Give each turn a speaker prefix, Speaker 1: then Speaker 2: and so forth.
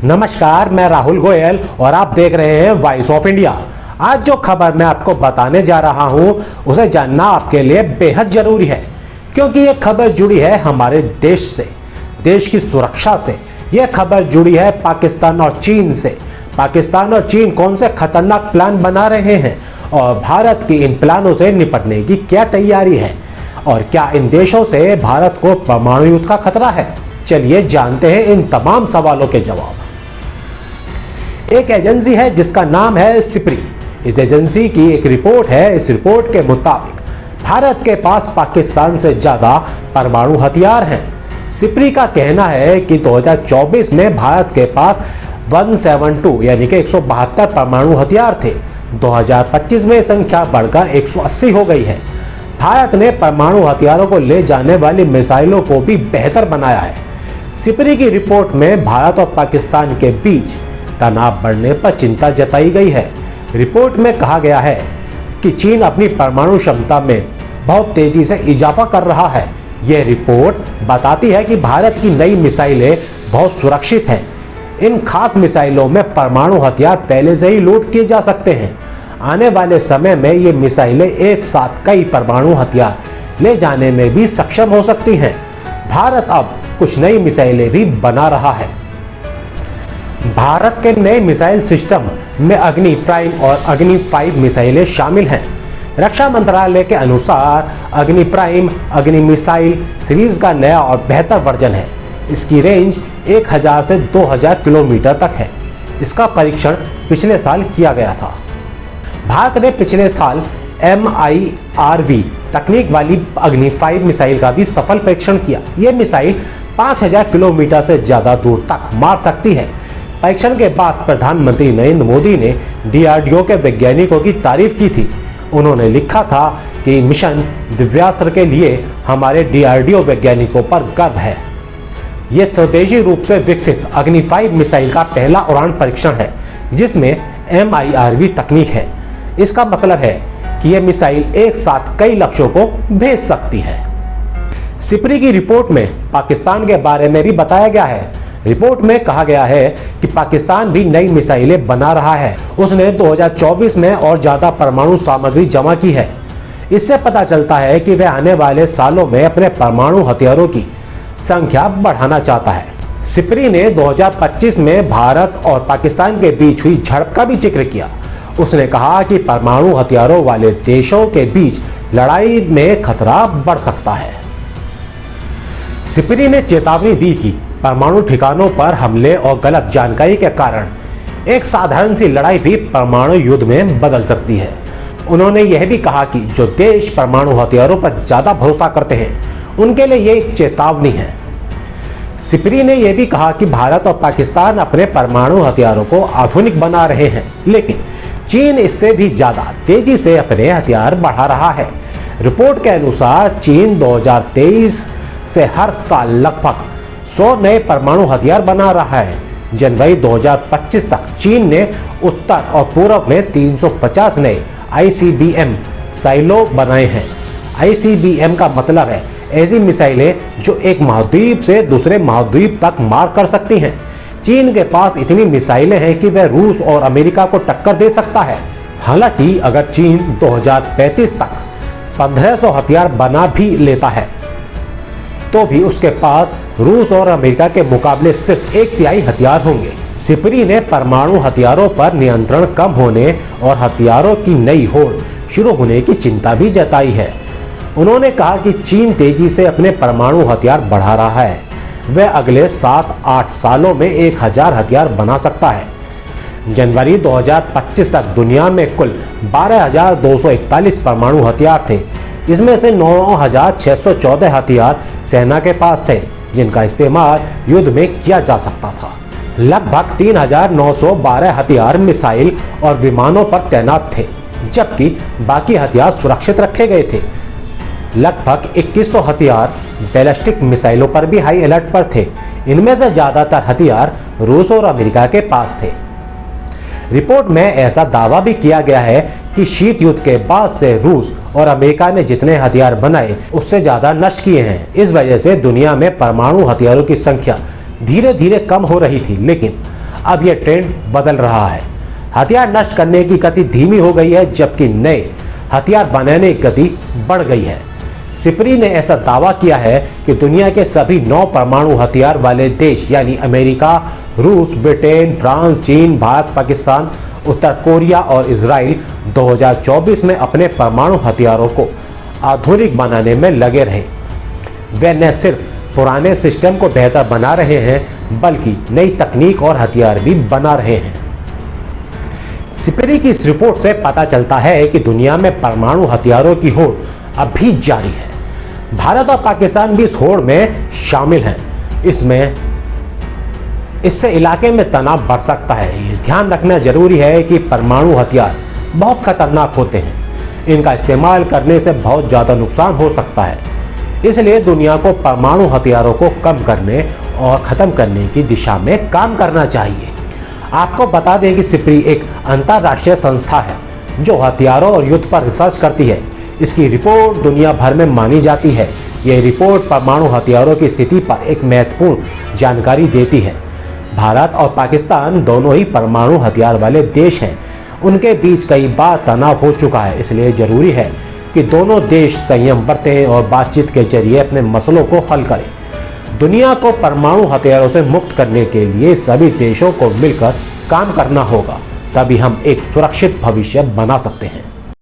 Speaker 1: नमस्कार, मैं राहुल गोयल और आप देख रहे हैं वॉइस ऑफ इंडिया। आज जो खबर मैं आपको बताने जा रहा हूं, उसे जानना आपके लिए बेहद जरूरी है, क्योंकि ये खबर जुड़ी है हमारे देश से, देश की सुरक्षा से। यह खबर जुड़ी है पाकिस्तान और चीन से। पाकिस्तान और चीन कौन से खतरनाक प्लान बना रहे हैं और भारत की इन प्लानों से निपटने की क्या तैयारी है, और क्या इन देशों से भारत को परमाणु युद्ध का खतरा है। चलिए जानते हैं इन तमाम सवालों के जवाब। एक एजेंसी है जिसका नाम है सिप्री। इस एजेंसी की एक रिपोर्ट है। इस रिपोर्ट के मुताबिक भारत के पास पाकिस्तान से ज्यादा परमाणु हथियार हैं। सिप्री का कहना है कि 2024 में भारत के पास 172 यानी कि 172 परमाणु हथियार थे। 2025 में संख्या बढ़कर 180 हो गई है। भारत ने परमाणु हथियारों को ले जाने वाली मिसाइलों को भी बेहतर बनाया है। सिप्री की रिपोर्ट में भारत और पाकिस्तान के बीच तनाव बढ़ने पर चिंता जताई गई है। रिपोर्ट में कहा गया है कि चीन अपनी परमाणु क्षमता में बहुत तेजी से इजाफा कर रहा है। यह रिपोर्ट बताती है कि भारत की नई मिसाइलें बहुत सुरक्षित हैं। इन खास मिसाइलों में परमाणु हथियार पहले से ही लोड किए जा सकते हैं। आने वाले समय में ये मिसाइलें एक साथ कई परमाणु हथियार ले जाने में भी सक्षम हो सकती हैं। भारत अब कुछ नई मिसाइलें भी बना रहा है। भारत के नए मिसाइल सिस्टम में अग्नि प्राइम और अग्नि 5 मिसाइलें शामिल हैं। रक्षा मंत्रालय के अनुसार अग्नि प्राइम अग्नि मिसाइल सीरीज का नया और बेहतर वर्जन है। इसकी रेंज 1000 से 2000 किलोमीटर तक है। इसका परीक्षण पिछले साल किया गया था। भारत ने पिछले साल MIRV तकनीक वाली अग्नि 5 मिसाइल का भी सफल परीक्षण किया। यह मिसाइल 5000 किलोमीटर से ज्यादा दूर तक मार सकती है। परीक्षण के बाद प्रधानमंत्री नरेंद्र मोदी ने DRDO के वैज्ञानिकों की तारीफ की थी। उन्होंने लिखा था कि मिशन दिव्यास्त्र के लिए हमारे DRDO वैज्ञानिकों पर गर्व है। यह स्वदेशी रूप से विकसित अग्नि 5 मिसाइल का पहला उड़ान परीक्षण है, जिसमें MIRV तकनीक है। इसका मतलब है कि यह मिसाइल एक साथ कई लक्ष्यों को भेज सकती है। सिप्री की रिपोर्ट में पाकिस्तान के बारे में भी बताया गया है। रिपोर्ट में कहा गया है कि पाकिस्तान भी नई मिसाइलें बना रहा है। उसने 2024 में और ज्यादा परमाणु सामग्री जमा की है। इससे पता चलता है कि वह आने वाले सालों में अपने परमाणु हथियारों की संख्या बढ़ाना चाहता है। सिप्री ने 2025 में भारत और पाकिस्तान के बीच हुई झड़प का भी जिक्र किया। उसने कहा कि परमाणु हथियारों वाले देशों के बीच लड़ाई में खतरा बढ़ सकता है। सिप्री ने चेतावनी दी कि परमाणु ठिकानों पर हमले और गलत जानकारी के कारण एक साधारण सी लड़ाई भी परमाणु युद्ध में बदल सकती है। उन्होंने यह भी कहा कि जो देश परमाणु हथियारों पर ज्यादा भरोसा करते हैं, उनके लिए यह एक चेतावनी है। सिप्री ने यह भी कहा कि भारत और पाकिस्तान अपने परमाणु हथियारों को आधुनिक बना रहे हैं, लेकिन चीन इससे भी ज्यादा तेजी से अपने हथियार बढ़ा रहा है। रिपोर्ट के अनुसार चीन 2023 से हर साल लगभग 100 नए परमाणु हथियार बना रहा है। जनवरी 2025 तक चीन ने उत्तर और पूर्व में 350 नए ICBM साइलो बनाए हैं। ICBM का मतलब है ऐसी मिसाइलें जो एक महाद्वीप से दूसरे महाद्वीप तक मार कर सकती हैं। चीन के पास इतनी मिसाइलें हैं कि वह रूस और अमेरिका को टक्कर दे सकता है। हालांकि अगर चीन 2035 तक 1500 हथियार बना भी लेता है, तो भी उसके पास रूस और अमेरिका के मुकाबले सिर्फ 1/3 हथियार होंगे। सिप्री ने परमाणु हथियारों पर नियंत्रण कम होने और हथियारों की नई होड़ शुरू होने की चिंता भी जताई है। उन्होंने कहा कि चीन तेजी से अपने परमाणु हथियार बढ़ा रहा है। वह अगले 7-8 सालों में 1000 हथियार बना सकता है। जनवरी 2025 तक दुनिया में कुल 12,241 परमाणु हथियार थे। इसमें से 9,614 हथियार सेना के पास थे, जिनका इस्तेमाल युद्ध में किया जा सकता था। लगभग 3,912 हथियार मिसाइल और विमानों पर तैनात थे, जबकि बाकी हथियार सुरक्षित रखे गए थे। लगभग 2100 हथियार बैलिस्टिक मिसाइलों पर भी हाई अलर्ट पर थे। इनमें से ज्यादातर हथियार रूस और अमेरिका के पास थे। रिपोर्ट में ऐसा दावा भी किया गया है कि शीत युद्ध के बाद से रूस और अमेरिका ने जितने हथियार बनाए उससे ज्यादा नष्ट किए हैं। इस वजह से दुनिया में परमाणु हथियारों की संख्या धीरे धीरे कम हो रही थी, लेकिन अब यह ट्रेंड बदल रहा है। हथियार नष्ट करने की गति धीमी हो गई है, जबकि नए हथियार बनाने की गति बढ़ गई है। सिपरी ने ऐसा दावा किया है कि दुनिया के सभी 9 परमाणु हथियार वाले देश यानी अमेरिका, रूस, ब्रिटेन, फ्रांस, चीन, भारत, पाकिस्तान, उत्तर कोरिया और इजराइल 2024 में अपने परमाणु हथियारों को आधुनिक बनाने में लगे रहे। वे न सिर्फ पुराने सिस्टम को बेहतर बना रहे हैं, बल्कि नई तकनीक और हथियार भी बना रहे हैं। सिपरी की इस रिपोर्ट से पता चलता है कि दुनिया में परमाणु हथियारों की होड़ अब भी जारी है। भारत और पाकिस्तान भी इस होड़ में शामिल हैं। इससे इलाके में तनाव बढ़ सकता है। ये ध्यान रखना जरूरी है कि परमाणु हथियार बहुत खतरनाक होते हैं। इनका इस्तेमाल करने से बहुत ज़्यादा नुकसान हो सकता है। इसलिए दुनिया को परमाणु हथियारों को कम करने और ख़त्म करने की दिशा में काम करना चाहिए। आपको बता दें कि सिपरी एक अंतर्राष्ट्रीय संस्था है जो हथियारों और युद्ध पर रिसर्च करती है। इसकी रिपोर्ट दुनिया भर में मानी जाती है। यह रिपोर्ट परमाणु हथियारों की स्थिति पर एक महत्वपूर्ण जानकारी देती है। भारत और पाकिस्तान दोनों ही परमाणु हथियार वाले देश हैं। उनके बीच कई बार तनाव हो चुका है। इसलिए ज़रूरी है कि दोनों देश संयम बरतें और बातचीत के जरिए अपने मसलों को हल करें। दुनिया को परमाणु हथियारों से मुक्त करने के लिए सभी देशों को मिलकर काम करना होगा, तभी हम एक सुरक्षित भविष्य बना सकते हैं।